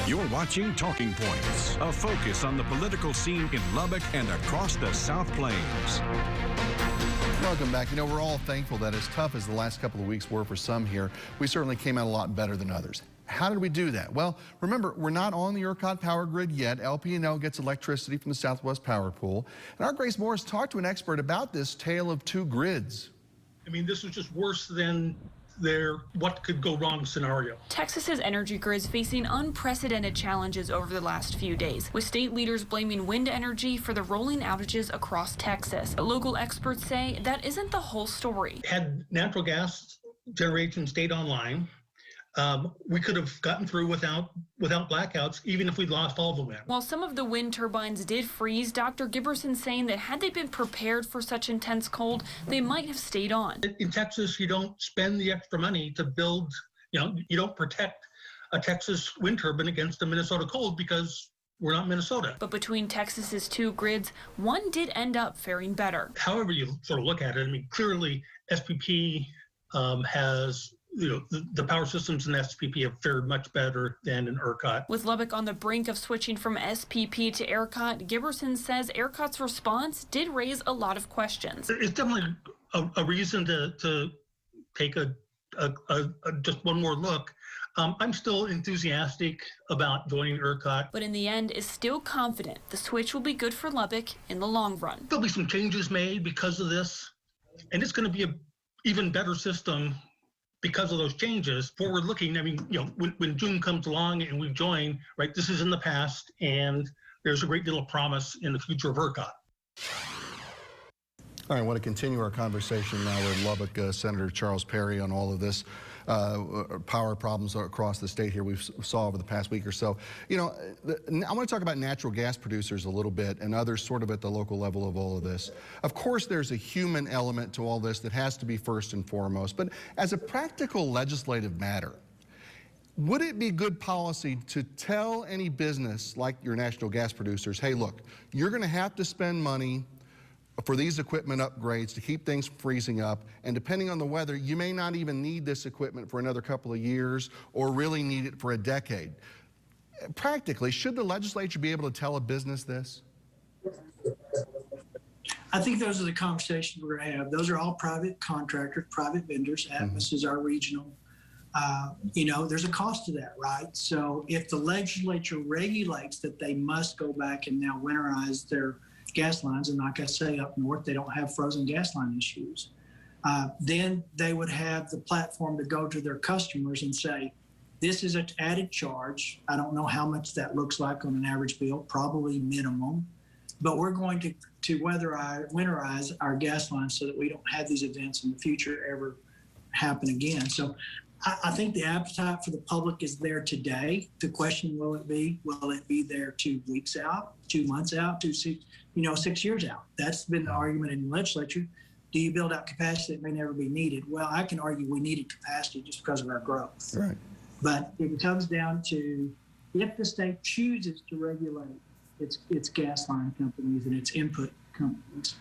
You're watching Talking Points, a focus on the political scene in Lubbock and across the South Plains. Welcome back. You know, we're all thankful that as tough as the last couple of weeks were for some here, we certainly came out a lot better than others. How did we do that? Well, remember, we're not on the ERCOT power grid yet. LP&L gets electricity from the Southwest Power Pool. And our Grace Morris talked to an expert about this tale of two grids. I mean, this was just worse than their what could go wrong scenario. Texas's energy grid is facing unprecedented challenges over the last few days, with state leaders blaming wind energy for the rolling outages across Texas. But local experts say that isn't the whole story. Had natural gas generation stayed online, we could have gotten through without blackouts, even if we lost all the wind. While some of the wind turbines did freeze, Dr. Giberson's saying that had they been prepared for such intense cold, they might have stayed on. In Texas, you don't spend the extra money to build, you don't protect a Texas wind turbine against a Minnesota cold because we're not Minnesota. But between Texas's two grids, one did end up faring better. However you sort of look at it, I mean, clearly SPP has, the power systems in SPP have fared much better than in ERCOT. With Lubbock on the brink of switching from SPP to ERCOT, Giberson says ERCOT's response did raise a lot of questions. It's definitely a reason to take just one more look. I'm still enthusiastic about joining ERCOT. But in the end, is still confident the switch will be good for Lubbock in the long run. There'll be some changes made because of this, and it's going to be an even better system because of those changes. Forward looking, I mean, when June comes along and we join, right, this is in the past, and there's a great deal of promise in the future of ERCOT. All right, I want to continue our conversation now with Lubbock Senator Charles Perry on all of this power problems across the state here we've saw over the past week or so. I want to talk about natural gas producers a little bit and others sort of at the local level of all of this. Of course, there's a human element to all this that has to be first and foremost, but as a practical legislative matter, would it be good policy to tell any business like your natural gas producers, hey, look, you're going to have to spend money for these equipment upgrades to keep things freezing up, and depending on the weather, you may not even need this equipment for another couple of years or really need it for a decade. Practically, should the legislature be able to tell a business this? I think those are the conversations we're going to have. Those are all private contractors, private vendors. Atmos is our regional. There's a cost to that, right? So if the legislature regulates that they must go back and now winterize their gas lines, and like I say, up north, they don't have frozen gas line issues. Then they would have the platform to go to their customers and say, this is an added charge. I don't know how much that looks like on an average bill, probably minimum, but we're going to winterize our gas lines so that we don't have these events in the future ever happen again. So I think the appetite for the public is there today. The question, will it be there 2 weeks out, 2 months out, 6 years out? That's been the argument in the legislature. Do you build out capacity that may never be needed? Well, I can argue we needed capacity just because of our growth. Right. But it comes down to, if the state chooses to regulate its gas line companies and its input companies,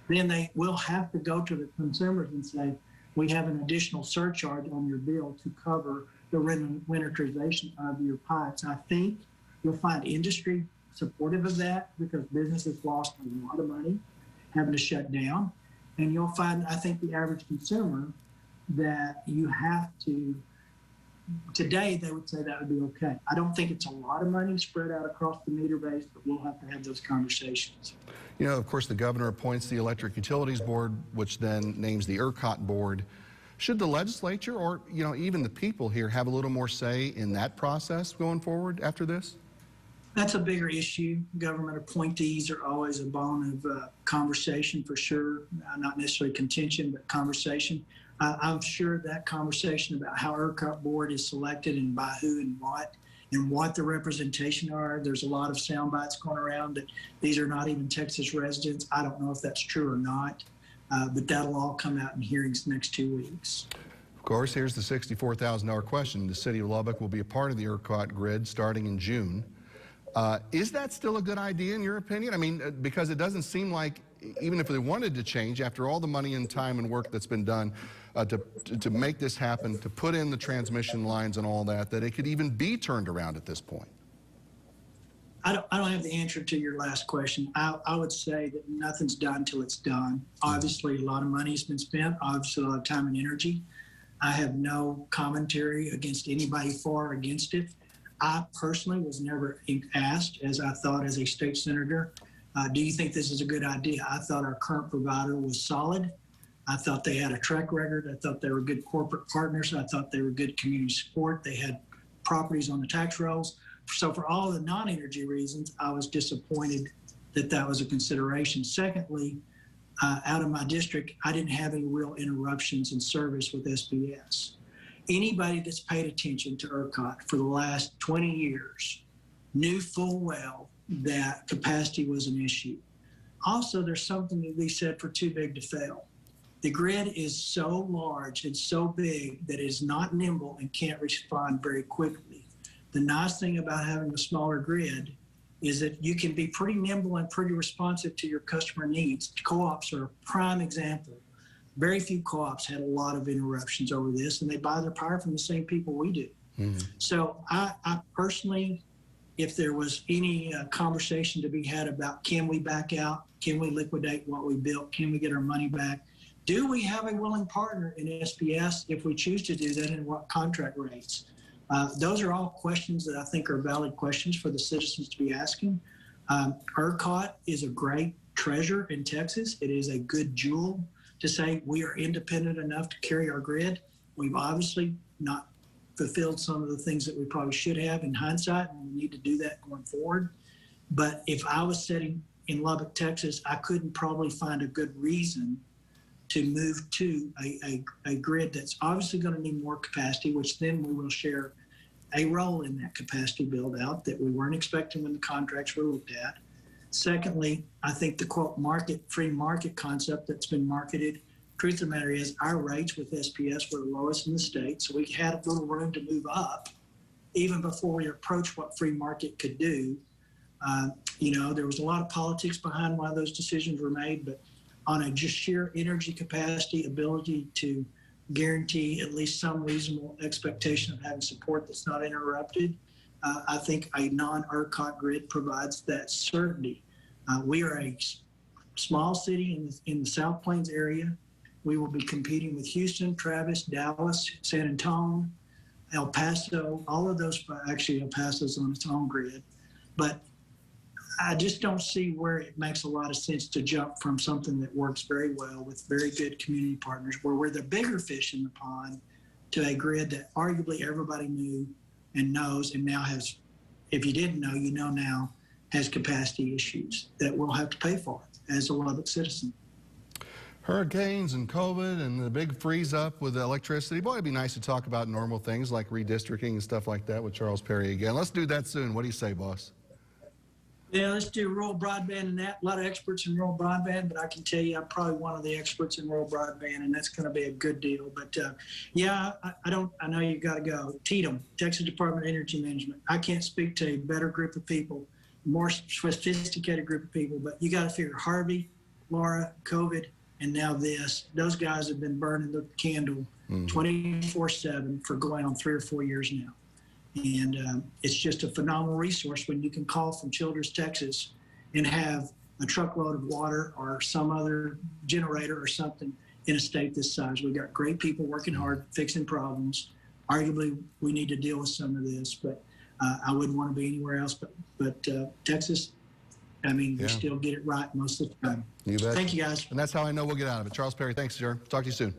then they will have to go to the consumers and say, we have an additional surcharge on your bill to cover the winterization of your pipes. I think you'll find industry supportive of that because businesses lost a lot of money having to shut down. And you'll find, I think, the average consumer that you have to, today they would say that would be okay. I don't think it's a lot of money spread out across the meter base, but we'll have to have those conversations. Of course, the governor appoints the Electric Utilities Board, which then names the ERCOT board. Should the legislature or, even the people here have a little more say in that process going forward after this? That's a bigger issue. Government appointees are always a bone of conversation for sure, not necessarily contention, but conversation. I'm sure that conversation about how ERCOT board is selected and by who and what the representation are. There's a lot of sound bites going around that these are not even Texas residents. I don't know if that's true or not, but that'll all come out in hearings the next 2 weeks. Of course, here's the $64,000 question. The city of Lubbock will be a part of the ERCOT grid starting in June. Is that still a good idea in your opinion? I mean, because it doesn't seem like, even if they wanted to change, after all the money and time and work that's been done to make this happen, to put in the transmission lines and all that, that it could even be turned around at this point. I don't have the answer to your last question. I would say that nothing's done till it's done. Obviously, a lot of money has been spent, obviously a lot of time and energy. I have no commentary against anybody for or against it. I personally was never asked, as I thought as a state senator, do you think this is a good idea? I thought our current provider was solid. I thought they had a track record. I thought they were good corporate partners. I thought they were good community support. They had properties on the tax rolls. So for all the non-energy reasons, I was disappointed that that was a consideration. Secondly, out of my district, I didn't have any real interruptions in service with SPS. Anybody that's paid attention to ERCOT for the last 20 years knew full well that capacity was an issue. Also, there's something that we said for too big to fail. The grid is so large and so big that it is not nimble and can't respond very quickly. The nice thing about having a smaller grid is that you can be pretty nimble and pretty responsive to your customer needs. Co-ops are a prime example. Very few co-ops had a lot of interruptions over this, and they buy their power from the same people we do. So I personally, if there was any conversation to be had about can we back out, can we liquidate what we built, can we get our money back, do we have a willing partner in SPS if we choose to do that, and what contract rates? Those are all questions that I think are valid questions for the citizens to be asking. ERCOT is a great treasure in Texas. It is a good jewel to say we are independent enough to carry our grid. We've obviously not fulfilled some of the things that we probably should have in hindsight, and we need to do that going forward. But if I was sitting in Lubbock, Texas, I couldn't probably find a good reason to move to a grid that's obviously going to need more capacity, which then we will share a role in that capacity build out that we weren't expecting when the contracts were looked at. Secondly, I think the quote free market concept that's been marketed, truth of the matter is our rates with SPS were the lowest in the state, so we had a little room to move up even before we approached what free market could do. There was a lot of politics behind why those decisions were made, but on a just sheer energy capacity, ability to guarantee at least some reasonable expectation of having support that's not interrupted, I think a non-ERCOT grid provides that certainty. We are a small city in the South Plains area. We will be competing with Houston, Travis, Dallas, San Antonio, El Paso, all of those. Actually, El Paso's on its own grid. But I just don't see where it makes a lot of sense to jump from something that works very well with very good community partners, where we're the bigger fish in the pond, to a grid that arguably everybody knew and knows and now has, if you didn't know, you know now, has capacity issues that we'll have to pay for as a Lubbock citizen. Hurricanes and COVID and the big freeze up with the electricity. Boy, it'd be nice to talk about normal things like redistricting and stuff like that with Charles Perry again. Let's do that soon. What do you say, boss? Yeah, let's do rural broadband and that. A lot of experts in rural broadband, but I can tell you I'm probably one of the experts in rural broadband, and that's going to be a good deal. But yeah, I know you got to go. TDM, Texas Department of Energy Management. I can't speak to a better group of people, more sophisticated group of people, but you got to figure Harvey, Laura, COVID, and now this. Those guys have been burning the candle 24/7 for going on 3 or 4 years now. And it's just a phenomenal resource when you can call from Childress, Texas, and have a truckload of water or some other generator or something in a state this size. We've got great people working hard, fixing problems. Arguably, we need to deal with some of this, but I wouldn't want to be anywhere else but Texas. I mean, we still get it right most of the time. You bet. Thank you, guys. And that's how I know we'll get out of it. Charles Perry, thanks, sir. Talk to you soon.